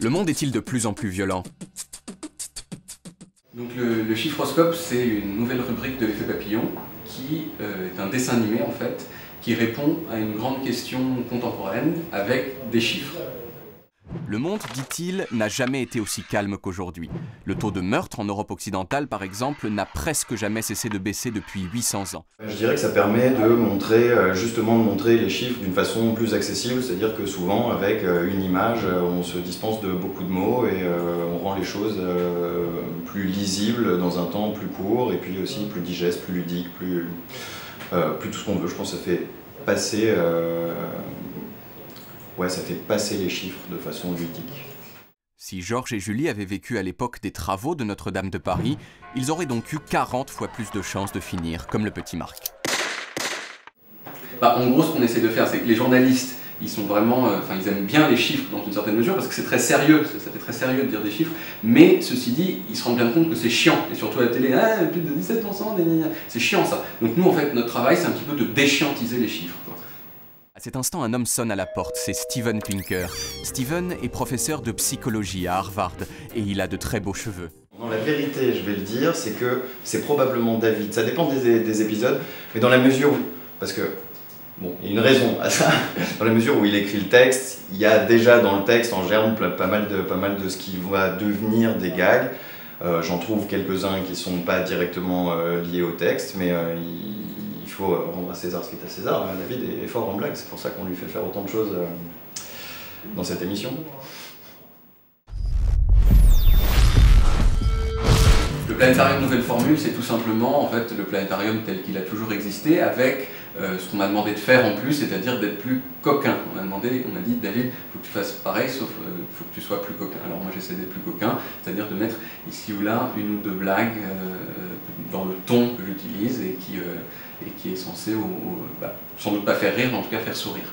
Le monde est-il de plus en plus violent? Donc le chiffroscope, c'est une nouvelle rubrique de l'effet papillon qui est un dessin animé en fait, qui répond à une grande question contemporaine avec des chiffres. Le monde, dit-il, n'a jamais été aussi calme qu'aujourd'hui. Le taux de meurtre en Europe occidentale, par exemple, n'a presque jamais cessé de baisser depuis 800 ans. Je dirais que ça permet de montrer, justement de montrer les chiffres d'une façon plus accessible, c'est-à-dire que souvent avec une image, on se dispense de beaucoup de mots et on rend les choses plus lisibles dans un temps plus court et puis aussi plus digeste, plus ludique, plus tout ce qu'on veut. Je pense que ça fait passer ça fait passer les chiffres de façon ludique. Si Georges et Julie avaient vécu à l'époque des travaux de Notre-Dame de Paris, ils auraient donc eu 40 fois plus de chances de finir comme le petit Marc. En gros, ce qu'on essaie de faire, c'est que les journalistes, ils sont vraiment, ils aiment bien les chiffres dans une certaine mesure parce que c'est très sérieux, ça fait très sérieux de dire des chiffres, mais ceci dit, ils se rendent bien compte que c'est chiant, et surtout à la télé, plus de 17%, c'est chiant ça. Donc nous, en fait, notre travail, c'est un petit peu de déchiantiser les chiffres, quoi. À cet instant, un homme sonne à la porte, c'est Steven Pinker. Steven est professeur de psychologie à Harvard et il a de très beaux cheveux. Non, la vérité, je vais le dire, c'est que c'est probablement David. Ça dépend des épisodes, mais dans la mesure où... Parce que, bon, il y a une raison à ça. Dans la mesure où il écrit le texte, il y a déjà dans le texte en germe pas mal de ce qui va devenir des gags. J'en trouve quelques-uns qui ne sont pas directement liés au texte, mais il faut rendre à César ce qui est à César. David est fort en blague, c'est pour ça qu'on lui fait faire autant de choses dans cette émission. Le planétarium nouvelle formule, c'est tout simplement en fait, le planétarium tel qu'il a toujours existé, avec ce qu'on m'a demandé de faire en plus, c'est-à-dire d'être plus coquin. On m'a dit, David, il faut que tu fasses pareil, sauf il faut que tu sois plus coquin. Alors moi j'essaie d'être plus coquin, c'est-à-dire de mettre ici ou là une ou deux blagues dans le ton que j'utilise et qui est censé, sans doute pas faire rire, mais en tout cas faire sourire.